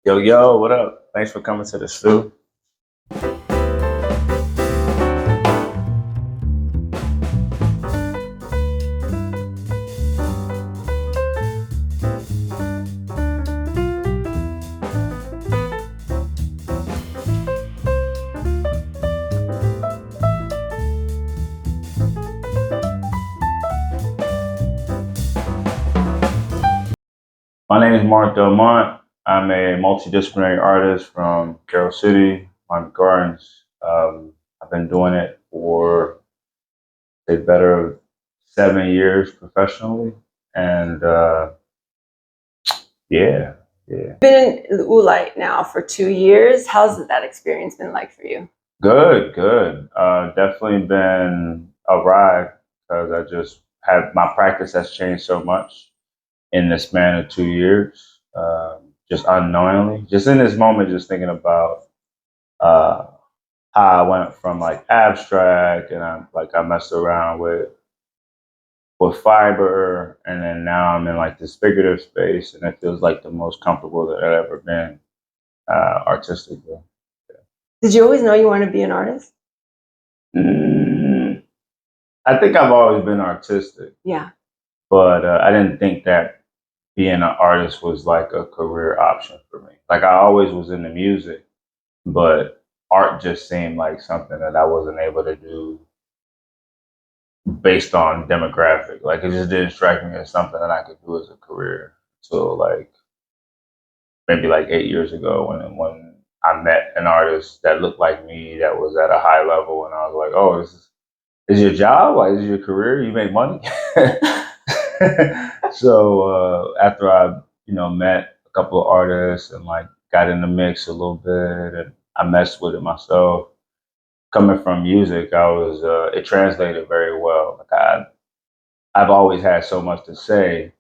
Yo, yo, what up? Thanks for coming to the stew. My name is Mark Delmont. I'm a multidisciplinary artist from Carroll City, Miami Gardens. I've been doing it for a better 7 years professionally, and yeah, yeah, Been in Oolite now for 2 years. How's that experience been like for you? good, good. Definitely been a ride because I just have my practice has changed so much in the span of 2 years, just unknowingly, just in this moment, just thinking about uh, how I went from like abstract and I messed around with fiber, and then now I'm in like this figurative space, and it feels like the most comfortable that I've ever been artistically. Did you always know you wanted to be an artist? Mm, I think I've always been artistic, Yeah. but I didn't think that being an artist was like a career option for me. Like I always was into music, but art just seemed like something that I wasn't able to do based on demographic. Like it just didn't strike me as something that I could do as a career. So like maybe like 8 years ago when I met an artist that looked like me that was at a high level, and I was like, oh, this is your job? Like this is your career? You make money? So after I met a couple of artists and like got in the mix a little bit, and I messed with it myself. Coming from music, I was it translated very well. Like I've always had so much to say,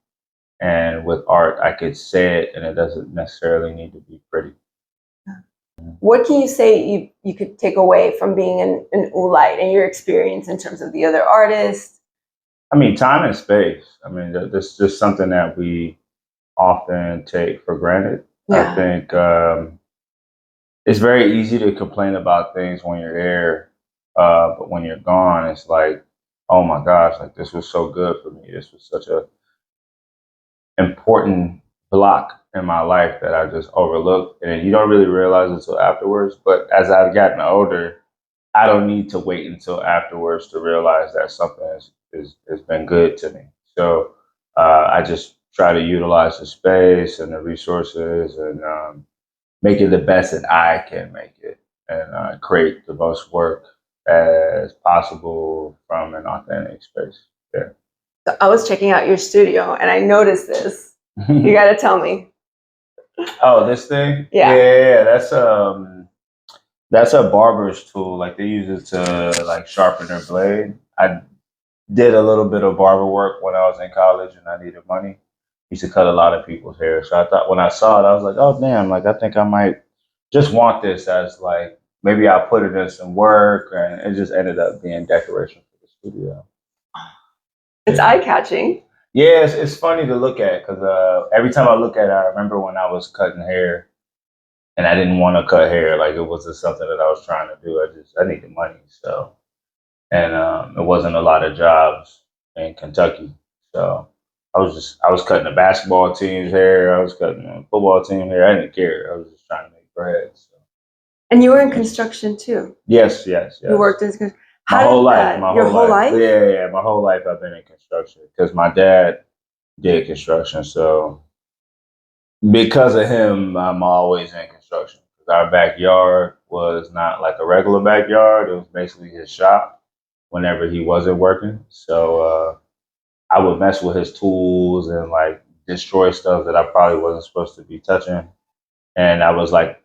and with art, I could say it, and it doesn't necessarily need to be pretty. What can you say you could take away from being an Oolite and your experience in terms of the other artists? I mean, time and space. I mean, this is just something that we often take for granted. I Yeah. think it's very easy to complain about things when you're there, but when you're gone, it's like, oh my gosh, like this was so good for me. This was such a important block in my life that I just overlooked, and you don't really realize it until afterwards. But as I've gotten older, I don't need to wait until afterwards to realize that something has been good to me. So I just try to utilize the space and the resources and make it the best that I can make it, and create the most work as possible from an authentic space. Yeah. So I was checking out your studio and I noticed this. You got to tell me. Oh, this thing? Yeah. Yeah, that's a barber's tool. Like they use it to like sharpen their blade. I did a little bit of barber work when I was in college and I needed money. Used to cut a lot of people's hair. So I thought when I saw it, I was like, oh damn, like I think I might just want this as like maybe I'll put it in some work, and it just ended up being decoration for the studio. It's eye catching. Yeah, it's funny to look at because every time I look at it, I remember when I was cutting hair and I didn't want to cut hair. Like it wasn't something that I was trying to do. I needed money. So, and it wasn't a lot of jobs in Kentucky. So I was cutting the basketball team's hair. I was cutting the football team hair. I didn't care. I was just trying to make bread. So. And you were in construction too. Yes, yes, yes. You worked in construction. My whole life. Your whole life? Yeah, yeah. My whole life I've been in construction because my dad did construction. So because of him, I'm always in construction. Our backyard was not like a regular backyard. It was basically his shop whenever he wasn't working. So I would mess with his tools and like destroy stuff that I probably wasn't supposed to be touching. And I was like,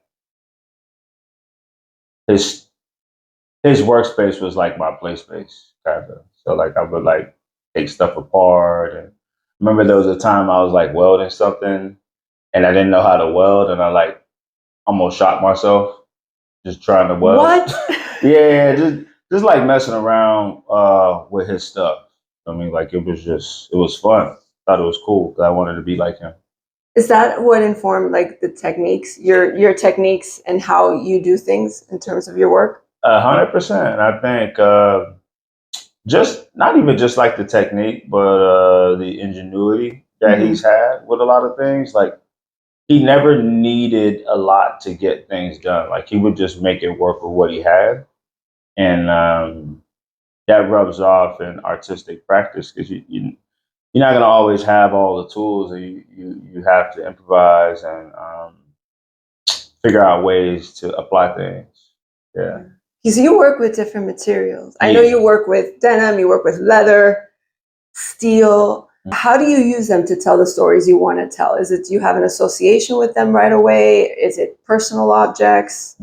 his his workspace was like my play space, kind of. So like I would like take stuff apart. And remember there was a time I was like welding something and I didn't know how to weld, and I like almost shot myself just trying to weld. What? Yeah, just like messing around with his stuff. I mean, like it was fun. Thought it was cool because I wanted to be like him. Is that what informed like the techniques, your techniques and how you do things in terms of your work? 100%. I think just not even just like the technique, but the ingenuity that he's had with a lot of things. Like he never needed a lot to get things done. Like he would just make it work with what he had, and that rubs off in artistic practice because you're not gonna always have all the tools. You have to improvise and figure out ways to apply things. Yeah. Because you work with different materials. I know Yeah. you work with denim, you work with leather, steel. How do you use them to tell the stories you want to tell? Is it, do you have an association with them right away? Is it personal objects?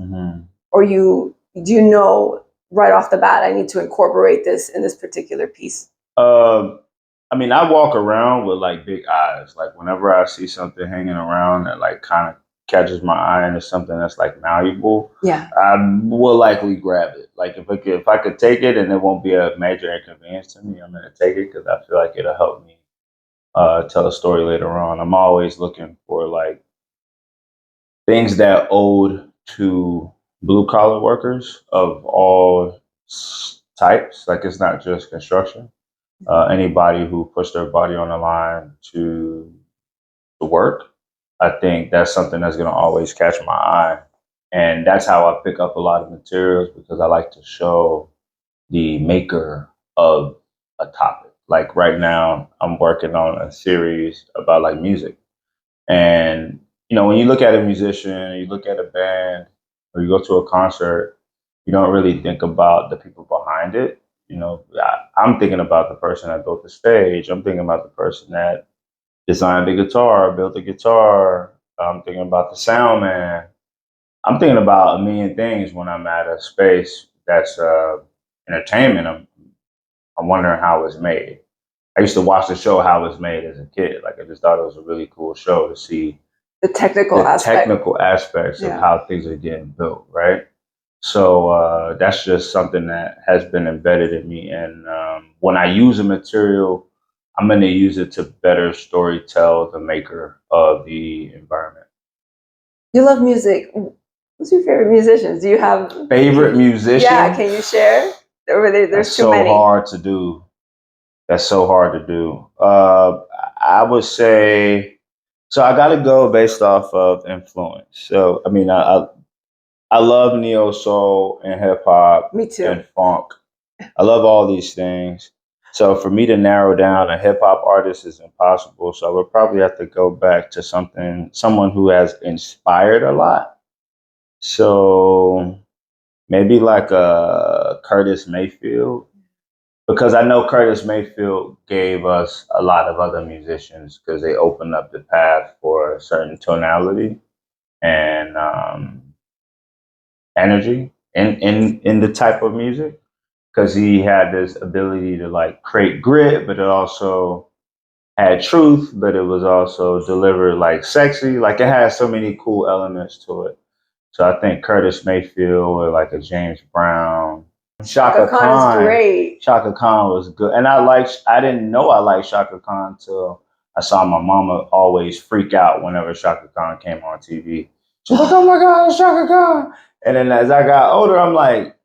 Or do you know right off the bat, I need to incorporate this in this particular piece? I mean, I walk around with like big eyes. Like whenever I see something hanging around that like kind of catches my eye and it's something that's like malleable, Yeah. I will likely grab it. Like if I could take it and it won't be a major inconvenience to me, I'm gonna take it because I feel like it'll help me tell a story later on. I'm always looking for like things that ode to blue collar workers of all types. Like it's not just construction. Anybody who puts their body on the line to work, I think that's something that's going to always catch my eye. And that's how I pick up a lot of materials because I like to show the maker of a topic. Like right now, I'm working on a series about like music. And, you know, when you look at a musician, you look at a band, or you go to a concert, you don't really think about the people behind it. You know, I'm thinking about the person that built the stage. I'm thinking about the person that designed the guitar, built the guitar. I'm thinking about the sound man. I'm thinking about a million things when I'm at a space that's entertainment. I'm wondering how it's made. I used to watch the show How It's Made as a kid. Like I just thought it was a really cool show to see the technical aspects of how things are getting built, right? So that's just something that has been embedded in me. And when I use a material, I'm going to use it to better storytell the maker of the environment. You love music. Who's your favorite musicians? Do you have favorite musician? Yeah, can you share? There's That's too so many. hard to do. That's so hard to do. I would say, so I got to go based off of influence. So I mean, I love neo soul and hip hop. Me too. And funk. I love all these things. So for me to narrow down a hip hop artist is impossible. So I would probably have to go back to someone who has inspired a lot. So maybe like a Curtis Mayfield, because I know Curtis Mayfield gave us a lot of other musicians because they opened up the path for a certain tonality and energy in the type of music, because he had this ability to like create grit, but it also had truth, but it was also delivered like sexy. Like it has so many cool elements to it. So I think Curtis Mayfield or like a James Brown. Shaka Khan is great. Shaka Khan was good. And I didn't know I liked Shaka Khan until I saw my mama always freak out whenever Shaka Khan came on TV. She's like, oh my God, it's Shaka Khan. And then as I got older, I'm like,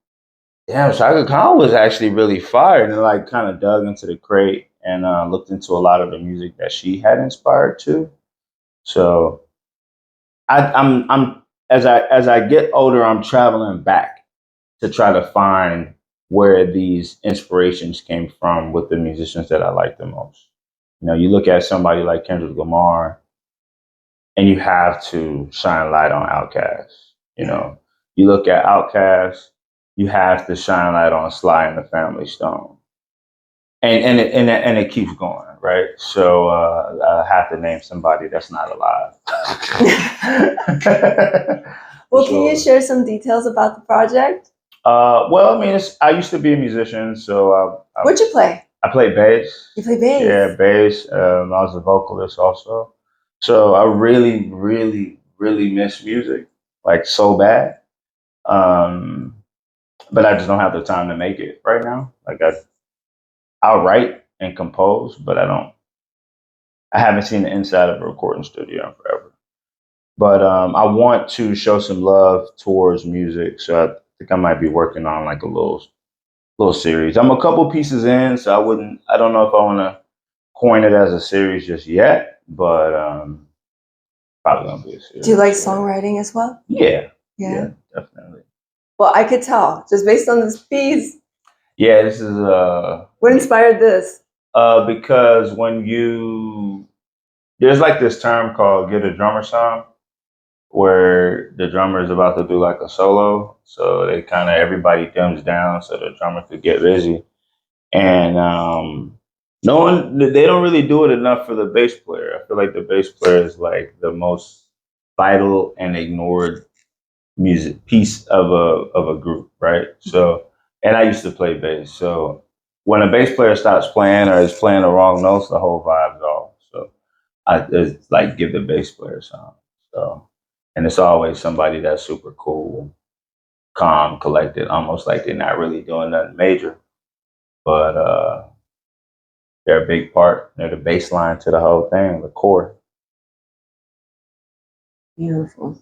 damn, Shaka Khan was actually really fire. And then like kind of dug into the crate and looked into a lot of the music that she had inspired too. So I'm as I get older, I'm traveling back to try to find where these inspirations came from with the musicians that I like the most. You know, you look at somebody like Kendrick Lamar, and you have to shine light on Outkast. You know, you look at Outkast, you have to shine light on Sly and the Family Stone, and it keeps going, right? So I have to name somebody that's not alive. Well, can you share some details about the project? Well, I mean, I used to be a musician, so what'd you play? I played bass. You play bass? Yeah, bass. I was a vocalist also. So I really, really, really miss music, like so bad. But I just don't have the time to make it right now. Like I'll write and compose, but I I haven't seen the inside of a recording studio in forever. But I want to show some love towards music, so I think I might be working on like a little series. I'm a couple pieces in, so I don't know if I want to coin it as a series just yet, but probably gonna be a series. Do you like songwriting as well? Yeah, definitely. Well, I could tell just based on this piece. Yeah, this is What inspired this? Because there's like this term called "get a drummer song," where the drummer is about to do like a solo, so they kind of everybody dims down so the drummer could get busy, and they don't really do it enough for the bass player. I feel like the bass player is like the most vital and ignored music piece of a group, right? So, and I used to play bass, so when a bass player stops playing or is playing the wrong notes, the whole vibe's off. So it's like give the bass player some. So, and it's always somebody that's super cool, calm, collected, almost like they're not really doing nothing major, but they're a big part. They're the baseline to the whole thing, the core. Beautiful.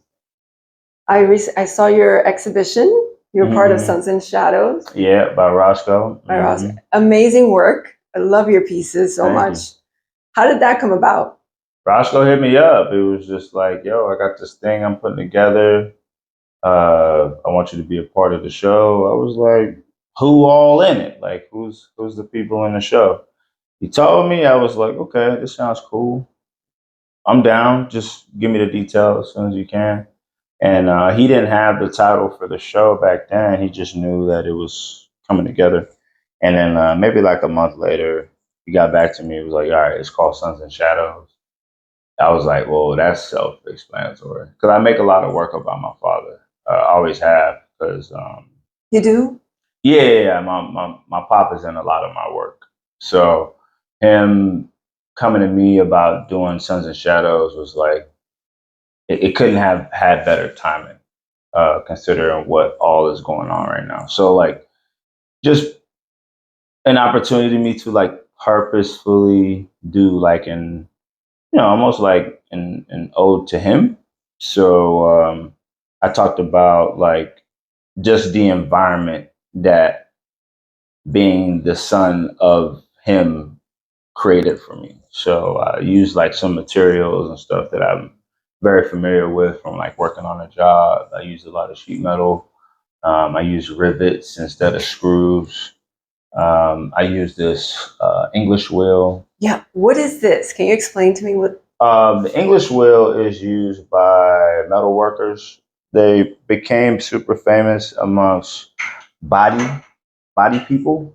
I saw your exhibition. You're part of Suns and Shadows. Yeah, by Roscoe. By Roscoe. Amazing work. I love your pieces so much. How did that come about? Roscoe hit me up. It was just like, yo, I got this thing I'm putting together. I want you to be a part of the show. I was like, who all in it? Like, who's the people in the show? He told me. I was like, okay, this sounds cool. I'm down. Just give me the details as soon as you can. And he didn't have the title for the show back then. He just knew that it was coming together. And then maybe like a month later, he got back to me. He was like, all right, it's called Suns and Shadows. I was like, well, that's self-explanatory. Because I make a lot of work about my father. I always have. Because you do? Yeah. My pop is in a lot of my work. So him coming to me about doing Suns and Shadows was like, it couldn't have had better timing, considering what all is going on right now. So like, just an opportunity to me to like purposefully do like almost like an ode to him. So I talked about like just the environment that being the son of him created for me. So I used like some materials and stuff that I'm very familiar with from like working on a job. I used a lot of sheet metal. I used rivets instead of screws. I use this English wheel. Yeah. What is this? Can you explain to me what? The English wheel is used by metal workers. They became super famous amongst body people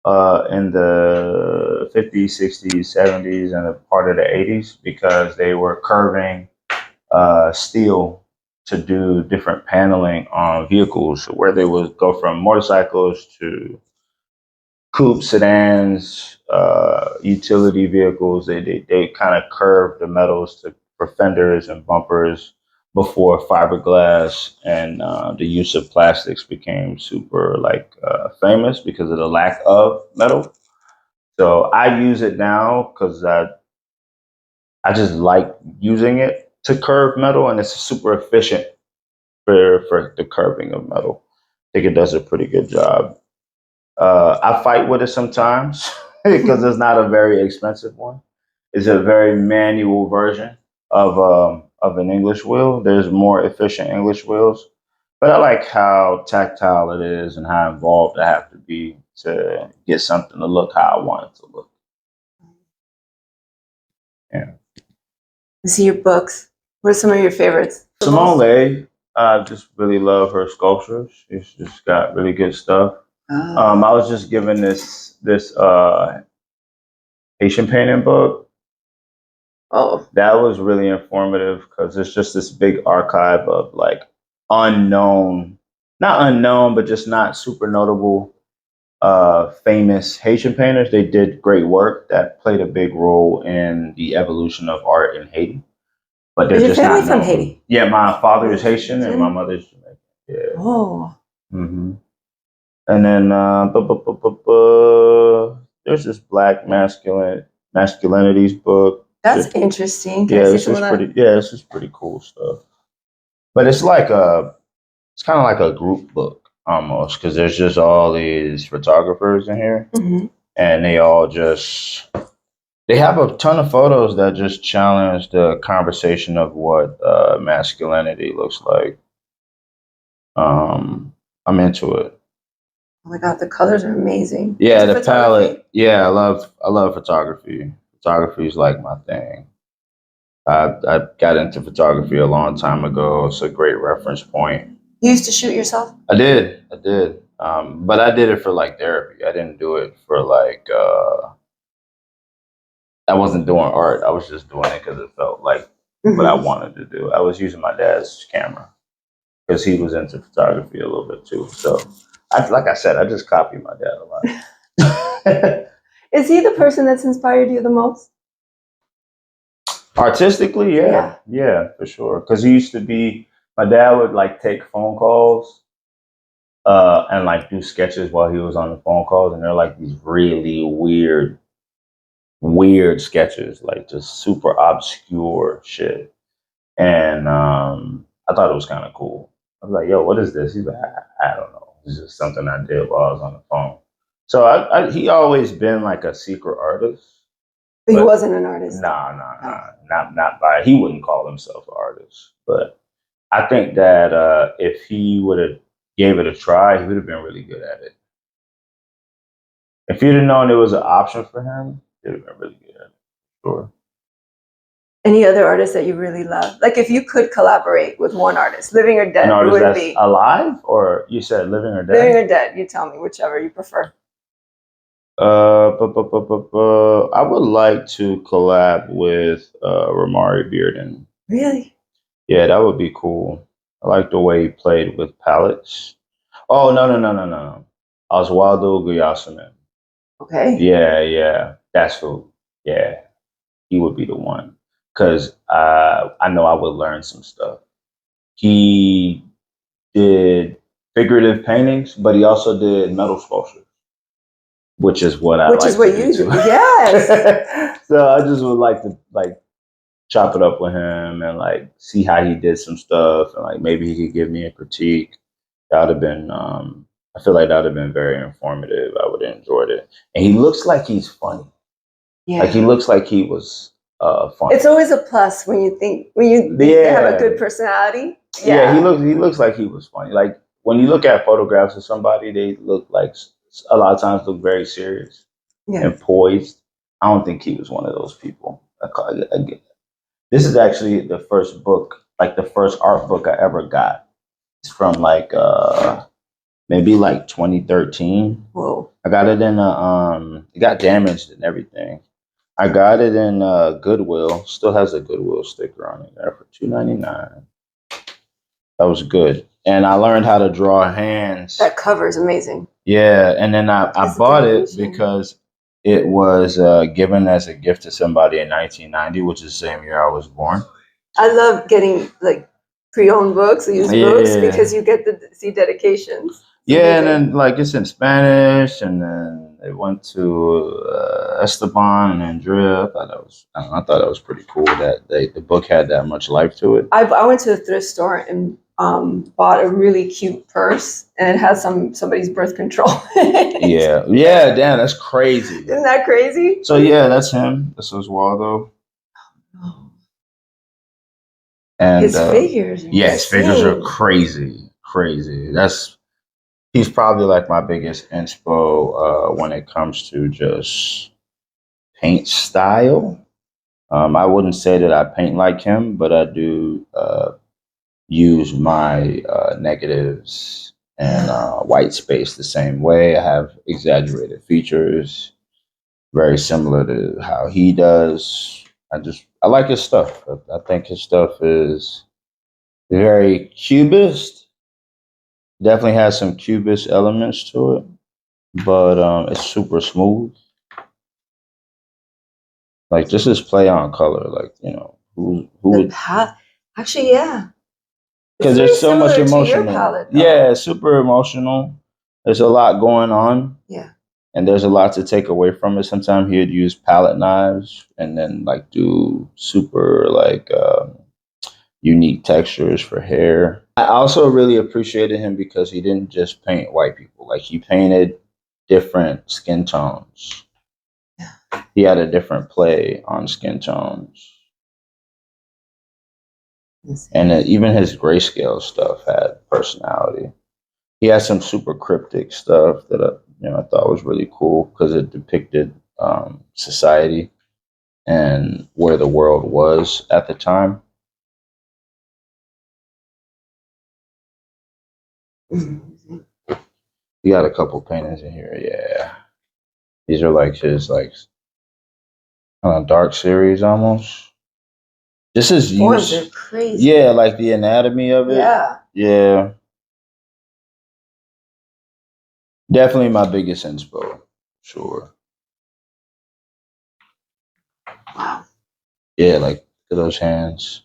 in the 50s, 60s, 70s, and a part of the 80s because they were curving steel to do different paneling on vehicles, where they would go from motorcycles to coupes, sedans, utility vehicles. They kind of curved the metals for fenders and bumpers before fiberglass and the use of plastics became super famous because of the lack of metal. So I use it now because I just like using it to curve metal, and it's super efficient for the curving of metal. I think it does a pretty good job. I fight with it sometimes because it's not a very expensive one. It's a very manual version of an English wheel. There's more efficient English wheels, but I like how tactile it is and how involved I have to be to get something to look how I want it to look. Yeah. I see your books. What are some of your favorites? Simone Leigh, I just really love her sculptures. She's just got really good stuff. I was just given this Haitian painting book. Oh, that was really informative because it's just this big archive of like unknown, not unknown, but just not super notable, famous Haitian painters. They did great work that played a big role in the evolution of art in Haiti. But they're just not known. From Haiti? Yeah, my father is Haitian and my mother's Jamaican. Yeah. Oh. Mm-hmm. And then there's this Black masculinities book. That's interesting. Can Yeah, I see it's some of just that? pretty. Yeah, it's just pretty cool stuff. But it's like it's kind of like a group book almost because there's just all these photographers in here, Mm-hmm. and they have a ton of photos that just challenge the conversation of what masculinity looks like. I'm into it. Oh my God, the colors are amazing. Yeah, Into the photography? palette. Yeah, I love photography. Photography is like my thing. I got into photography a long time ago. It's a great reference point. You used to shoot yourself? I did. But I did it for like therapy. I didn't do it for like I wasn't doing art. I was just doing it because it felt like what I wanted to do. I was using my dad's camera because he was into photography a little bit too. So, like I said, I just copied my dad a lot. Is he the person that's inspired you the most? Artistically, yeah, for sure. Because he used to be, my dad would like take phone calls and like do sketches while he was on the phone calls, and they're like these really weird sketches, like just super obscure shit. And I thought it was kind of cool. I was like, "Yo, what is this?" He's like, "I don't know. It's just something I did while I was on the phone." So he always been like a secret artist. But he But wasn't an artist. nah, not by. He wouldn't call himself an artist, but I think that if he would have gave it a try, he would have been really good at it. If he'd have known it was an option for him, he'd have been really good at it. Sure. Any other artists that you really love? Like if you could collaborate with one artist, living or An dead, who artist would it that's be? alive, or you said living or Living dead? or dead, you tell me, whichever you prefer. I would like to collab with Ramari Bearden. Really? Yeah, that would be cool. I like the way he played with palettes. Oh no. Oswaldo Guayasamín. Okay. Yeah, that's who. Yeah, he would be the one because I know I would learn some stuff. He did figurative paintings, but he also did metal sculpture, which is what I Which is like to what do you do. too. Yes. So I just would like to like chop it up with him and like see how he did some stuff and like maybe he could give me a critique. That would have been I feel like that would have been very informative. I would have enjoyed it. And he looks like he's funny. Like he Yeah. looks like he was funny. It's always a plus when you think they have a good personality. Yeah, Yeah. he looks like he was funny. Like when you look at photographs of somebody, they look like a lot of times look very serious Yeah. and poised. I don't think he was one of those people. This is actually the first book, like the first art book I ever got. It's from like maybe like 2013. Whoa. I got it in it got damaged and everything. I got it in Goodwill. Still has a Goodwill sticker on it there for $2.99. That was good. And I learned how to draw hands. That cover is amazing. Yeah, and then I It's a bought it dedication. because it was given as a gift to somebody in 1990, which is the same year I was born. I love getting like pre-owned books, used books, Yeah. because you get to see dedications. It's Yeah, and amazing. then like it's in Spanish, and then it went to Esteban and Andrea. I thought that was pretty cool that the book had that much life to it. I went to a thrift store and bought a really cute purse, and it has somebody's birth control. Yeah, damn, that's crazy. Isn't that crazy? So yeah, that's him. That's Oswaldo. And His figures. Yeah, his figures are insane. crazy. He's probably like my biggest inspo when it comes to just paint style. I wouldn't say that I paint like him, but I do use my negatives and white space the same way. I have exaggerated features, very similar to how he does. I like his stuff. I think his stuff is very cubist. Definitely has some cubist elements to it, but it's super smooth. Like this is play on color. Like who would Actually, yeah. because there's so much To your emotional. palette, though. Yeah, super emotional. There's a lot going on. Yeah. And there's a lot to take away from it. Sometimes he'd use palette knives and then like do super like unique textures for hair. I also really appreciated him because he didn't just paint white people. Like he painted different skin tones. He had a different play on skin tones. And even his grayscale stuff had personality. He had some super cryptic stuff that I thought was really cool because it depicted society and where the world was at the time. You got a couple paintings in here, yeah. These are like his like kind of dark series almost. This is Forms are crazy. Yeah, like the anatomy of it. Yeah. Definitely my biggest inspo, sure. Wow. Yeah, like look at those hands.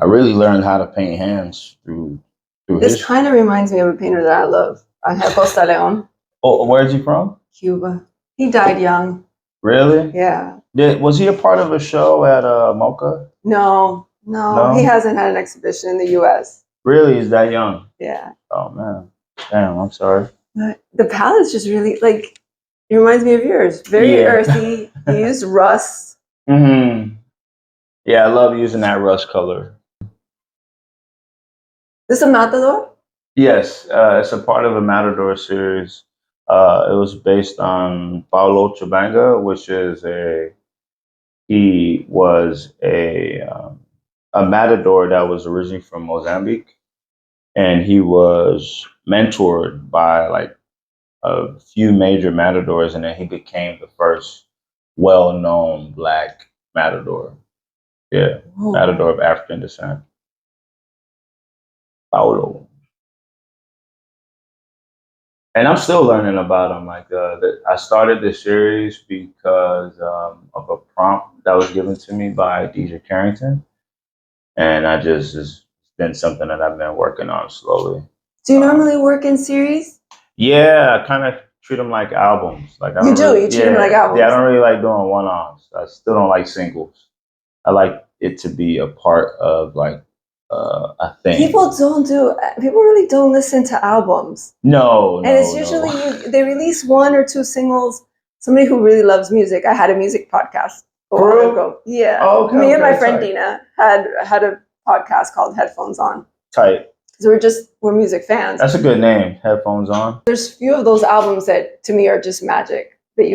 I really learned how to paint hands through This kind of reminds me of a painter that I love, Angel Costa Leon. Oh, where's he from? Cuba. He died young. Really? Yeah. Was he a part of a show at Mocha? No, he hasn't had an exhibition in the U.S. Really? He's that young? Yeah. Oh man, damn! I'm sorry. But the palette's just really like it reminds me of yours. Very earthy. You used rust. Mm-hmm. Yeah, I love using that rust color. This is a Matador? Yes, it's a part of a Matador series. It was based on Paulo Chubanga, which is he was a matador that was originally from Mozambique, and he was mentored by like a few major matadors, and then he became the first well-known Black matador. Yeah, matador of African descent. Paulo. And I'm still learning about him. Like, I started this series because of a prompt that was given to me by DJ Carrington, and it's been something that I've been working on slowly. Do you normally work in series? Yeah, I kind of treat them like albums. Like you treat them like albums. Yeah, I don't really like doing one-offs. I still don't like singles. I like it to be a part of like a thing. People really don't listen to albums. No, and it's usually they release one or two singles. Somebody who really loves music. I had a music podcast a while ago. Yeah. Oh, okay, Me and my friend Dina had a podcast called Headphones On. Tight. Because we're music fans. That's a good name, Headphones On. There's a few of those albums that to me are just magic. That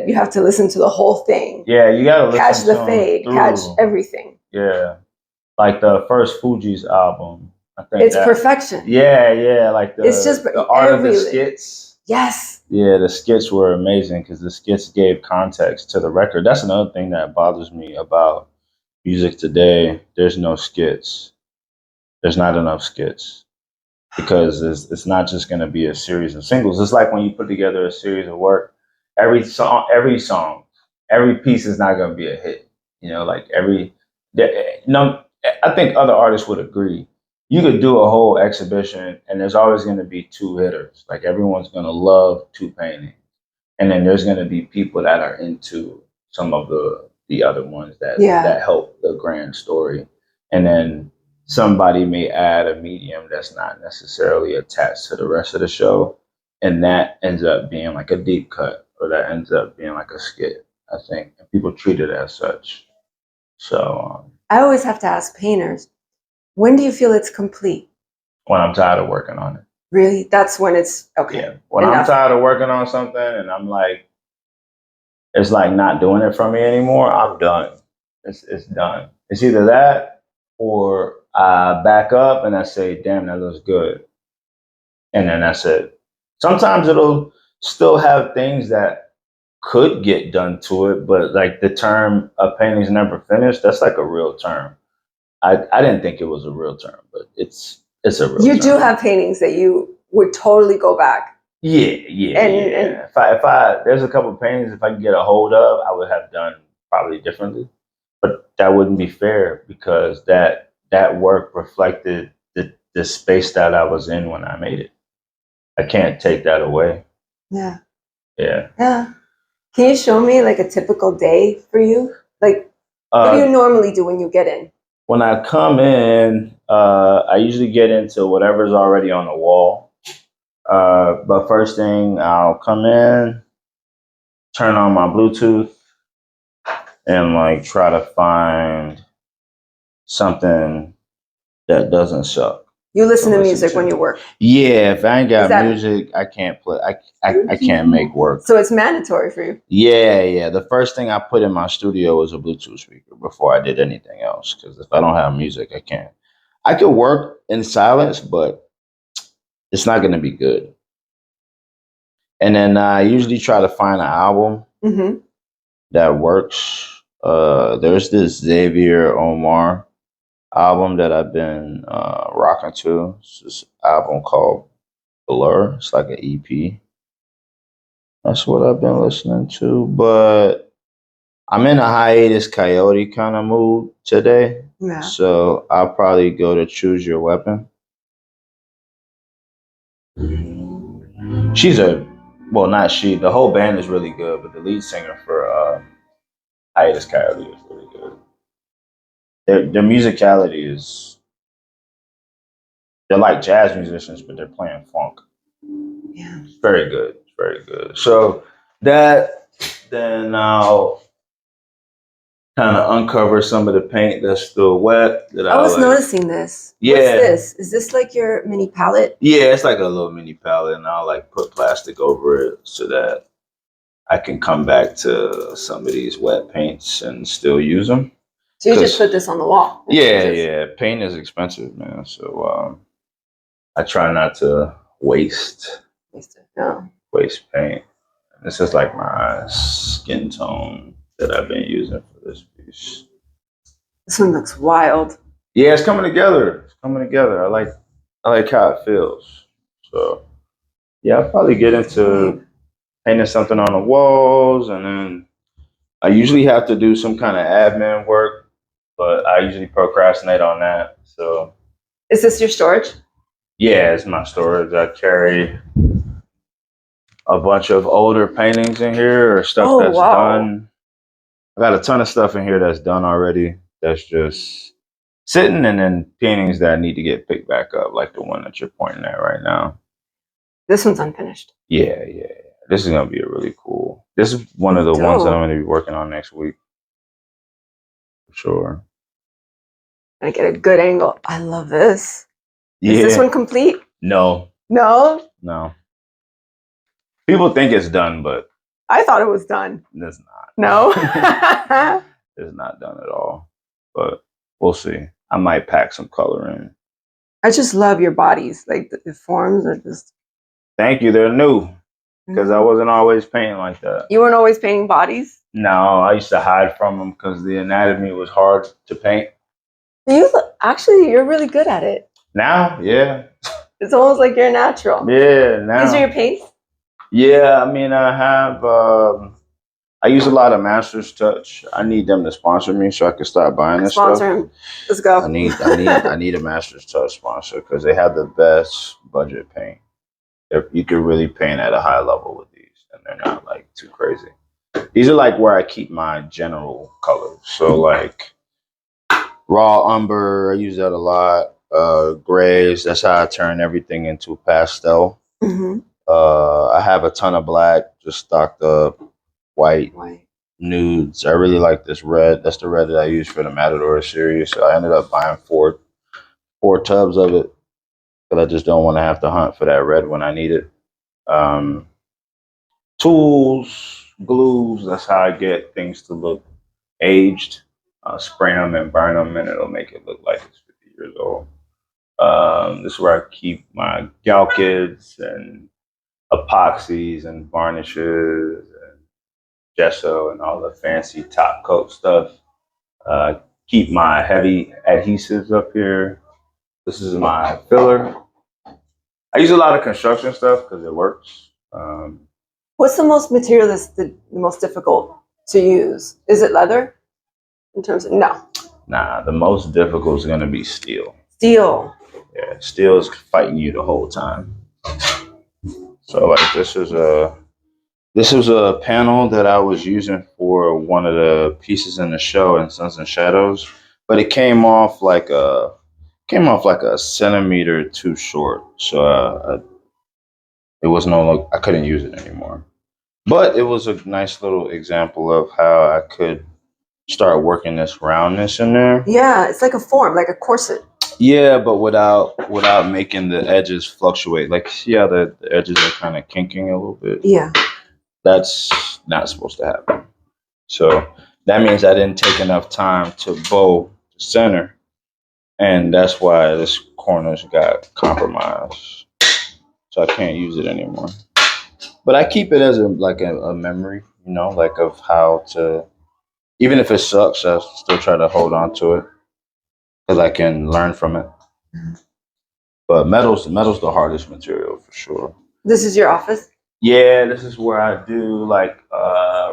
you have to listen to the whole thing. Yeah, you gotta listen catch the fade, catch everything. Yeah. Like the first Fugees album. I think it's perfection. Yeah, like it's just the art of the skits. Yes. Yeah, the skits were amazing because the skits gave context to the record. That's another thing that bothers me about music today. There's no skits. There's not enough skits because it's not just going to be a series of singles. It's like when you put together a series of work, every song, every piece is not going to be a hit. Like I think other artists would agree. You could do a whole exhibition and there's always going to be two hitters. Like everyone's going to love two paintings. And then there's going to be people that are into some of the other ones that help the grand story. And then somebody may add a medium that's not necessarily attached to the rest of the show. And that ends up being like a deep cut or that ends up being like a skit, I think. And people treat it as such. So I always have to ask painters, when do you feel it's complete? When I'm tired of working on it. Really? That's when it's okay. Yeah. When I'm tired of working on something and I'm like, it's like not doing it for me anymore, I'm done. It's done. It's either that or I back up and I say, damn, that looks good. And then that's it. Sometimes it'll still have things that could get done to it, but like the term "a painting's never finished," that's like a real term. I didn't think it was a real term, but it's a real term. You do have paintings that you would totally go back. Yeah. And if I there's a couple of paintings if I could get a hold of, I would have done probably differently. But that wouldn't be fair because that work reflected the space that I was in when I made it. I can't take that away. Yeah. Yeah. Yeah. Can you show me like a typical day for you? Like, what do you normally do when you get in? When I come in, I usually get into whatever's already on the wall. But first thing, I'll come in, turn on my Bluetooth, and like try to find something that doesn't suck. You listen to music when you work? Yeah, if I ain't got music, I can't play. I can't make work. So it's mandatory for you? Yeah. The first thing I put in my studio was a Bluetooth speaker before I did anything else. Because if I don't have music, I can't. I could work in silence, but it's not going to be good. And then I usually try to find an album that works. There's this Xavier Omar album that I've been rocking to. It's this album called Blur. It's like an EP. That's what I've been listening to. But I'm in a hiatus coyote kind of mood today. Yeah. So I'll probably go to Choose Your Weapon. Not she, the whole band is really good, but the lead singer for hiatus coyote is really good. Their musicality is, they're like jazz musicians, but they're playing funk. Yeah. It's very good. It's very good. So then I'll kind of uncover some of the paint that's still wet. I was noticing this. Yeah. What's this? Is this like your mini palette? Yeah, it's like a little mini palette, and I'll like put plastic over it so that I can come back to some of these wet paints and still use them. So you just put this on the wall? Yeah. Paint is expensive, man. So I try not to waste paint. This is like my skin tone that I've been using for this piece. This one looks wild. Yeah, it's coming together. I like how it feels. So yeah, I'll probably get into painting something on the walls, and then I usually have to do some kind of admin work, but I usually procrastinate on that. So is this your storage? Yeah, it's my storage. I carry a bunch of older paintings in here or stuff that's done. I got a ton of stuff in here that's done already. That's just sitting, and then paintings that need to get picked back up, like the one that you're pointing at right now. This one's unfinished. Yeah. This is gonna be a really cool. This is one of the ones that I'm gonna be working on next week. For sure. I get a good angle. I love this. Yeah. Is this one complete? No. People think it's done, but I thought it was done. It's not. No. It's not done at all. But we'll see. I might pack some color in. I just love your bodies. Like the forms are just. Thank you. They're new. Because I wasn't always painting like that. You weren't always painting bodies? No, I used to hide from them because the anatomy was hard to paint. You're really good at it. Now, yeah. It's almost like you're natural. Yeah, now. These are your paints? Yeah, I mean, I have, I use a lot of Master's Touch. I need them to sponsor me so I can start buying this stuff. Sponsor him. Let's go. I need a Master's Touch sponsor because they have the best budget paint. You can really paint at a high level with these, and they're not like too crazy. These are like where I keep my general colors. So like raw umber, I use that a lot. Grays, that's how I turn everything into pastel. I have a ton of black, just stocked up. White nudes. I really like this red. That's the red that I use for the Matador series. So I ended up buying four tubs of it. But I just don't want to have to hunt for that red when I need it. Tools, glues, that's how I get things to look aged. Spray them and burn them, and it'll make it look like it's 50 years old. This is where I keep my Galkids and epoxies and varnishes and gesso and all the fancy top coat stuff. Keep my heavy adhesives up here. This is my filler. I use a lot of construction stuff because it works. What's the most material that's the most difficult to use? Is it leather? In terms of no. Nah, the most difficult is gonna be steel. Steel. Yeah, steel is fighting you the whole time. So like this was a panel that I was using for one of the pieces in the show in Suns and Shadows, but it came off like a centimeter too short. So it was I couldn't use it anymore. But it was a nice little example of how I could start working this roundness in there. Yeah, it's like a form, like a corset. Yeah, but without making the edges fluctuate. Like, see how the edges are kind of kinking a little bit? Yeah. That's not supposed to happen. So that means I didn't take enough time to bow the center. And that's why this corner's got compromised. So I can't use it anymore. But I keep it as a memory, like of how to, even if it sucks, I still try to hold on to it because I can learn from it. But metal's the hardest material for sure. This is your office? Yeah, this is where I do like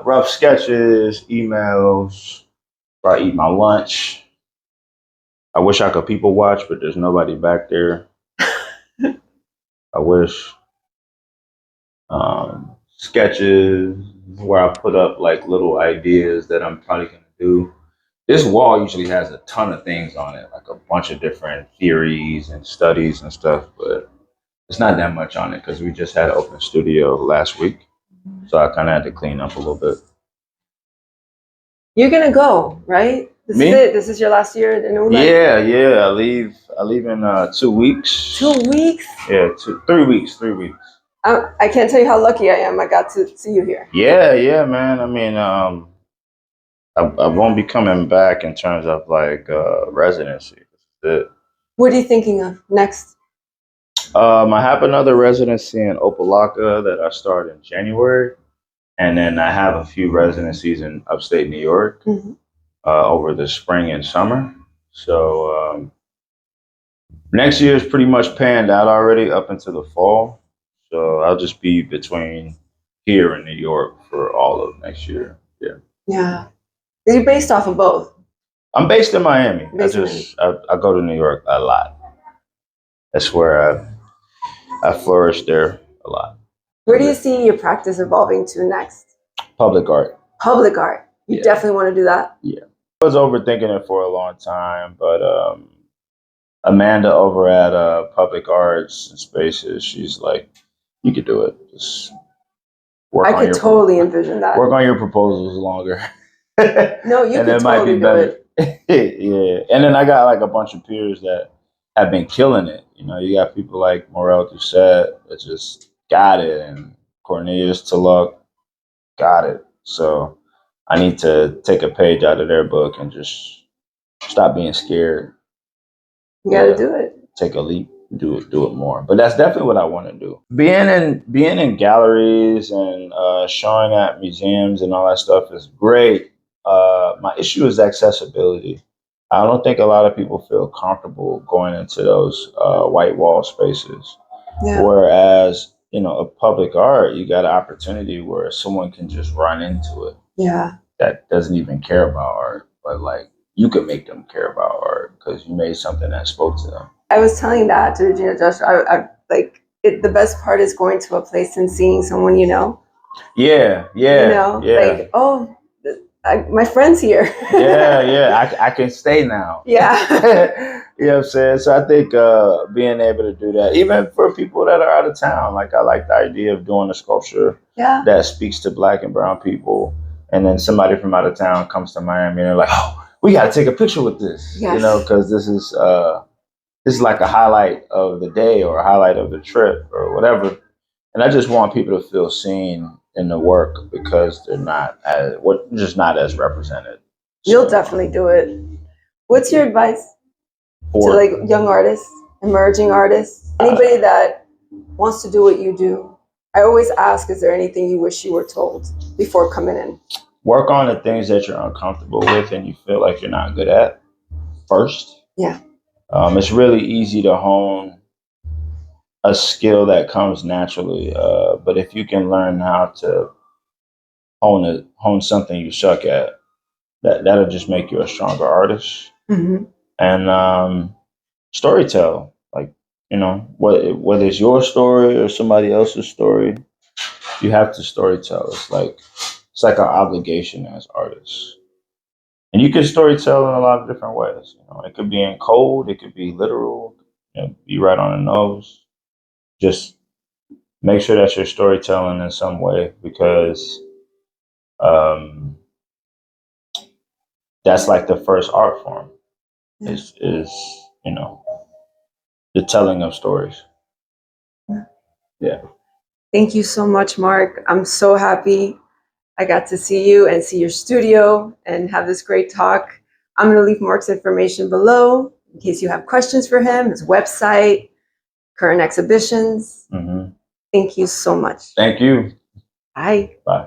rough sketches, emails, where I eat my lunch. I wish I could people watch, but there's nobody back there. I wish. Sketches where I put up like little ideas that I'm probably gonna do. This wall usually has a ton of things on it, like a bunch of different theories and studies and stuff, but it's not that much on it because we just had an open studio last week. So I kind of had to clean up a little bit. You're gonna go, right? This Me? is it. This is your last year in Yeah. Oolite? I leave in 2 weeks. 2 weeks? Yeah, 3 weeks. 3 weeks. I can't tell you how lucky I am. I got to see you here. Yeah, man. I mean, I won't be coming back in terms of like residency. What are you thinking of next? I have another residency in Opelika that I start in January, and then I have a few residencies in upstate New York over the spring and summer. So next year is pretty much panned out already up into the fall. So I'll just be between here and New York for all of next year. Yeah. Yeah. You're based off of both? I'm based in Miami. Based I go to New York a lot. That's where I flourish there a lot. Where do you see your practice evolving to next? Public art. Public art. You definitely want to do that? Yeah. I was overthinking it for a long time, but Amanda over at Public Arts and Spaces, she's like, you could do it. Just work I could totally envision that. Work on your proposals longer. No, you could totally do it. Yeah. And then I got like a bunch of peers that have been killing it. You got people like Morel Doucette that just got it, and Cornelius Tulloch got it. So I need to take a page out of their book and just stop being scared. You got to do it. Take a leap, do it more. But that's definitely what I want to do. Being in galleries and showing at museums and all that stuff is great. My issue is accessibility. I don't think a lot of people feel comfortable going into those white wall spaces. Yeah. Whereas, a public art, you got an opportunity where someone can just run into it. Yeah. That doesn't even care about art, but like you could make them care about art because you made something that spoke to them. I was telling that to Regina Josh. I like it. The best part is going to a place and seeing someone you know. Yeah. Like, oh, my friend's here. Yeah. I can stay now. Yeah. You know what I'm saying? So I think being able to do that, even for people that are out of town, like I like the idea of doing a sculpture that speaks to Black and brown people. And then somebody from out of town comes to Miami and they're like, oh, we got to take a picture with this, because this is like a highlight of the day or a highlight of the trip or whatever. And I just want people to feel seen in the work because they're just not as represented. You'll definitely do it. What's your advice to like young artists, emerging artists, anybody that wants to do what you do? I always ask, is there anything you wish you were told before coming in? Work on the things that you're uncomfortable with and you feel like you're not good at first. Yeah. It's really easy to hone a skill that comes naturally, but if you can learn how to hone something you suck at, that'll just make you a stronger artist. And storytell, like you know, whether it's your story or somebody else's story, you have to storytell. It's like an obligation as artists. And you can storytell in a lot of different ways. You know, it could be in code, it could be literal, you know, be right on the nose. Just make sure that you're storytelling in some way, because that's like the first art form is you know, the telling of stories. Yeah. Thank you so much, Mark. I'm so happy I got to see you and see your studio and have this great talk. I'm going to leave Mark's information below in case you have questions for him, his website, current exhibitions. Thank you so much. Thank you. Bye. Bye.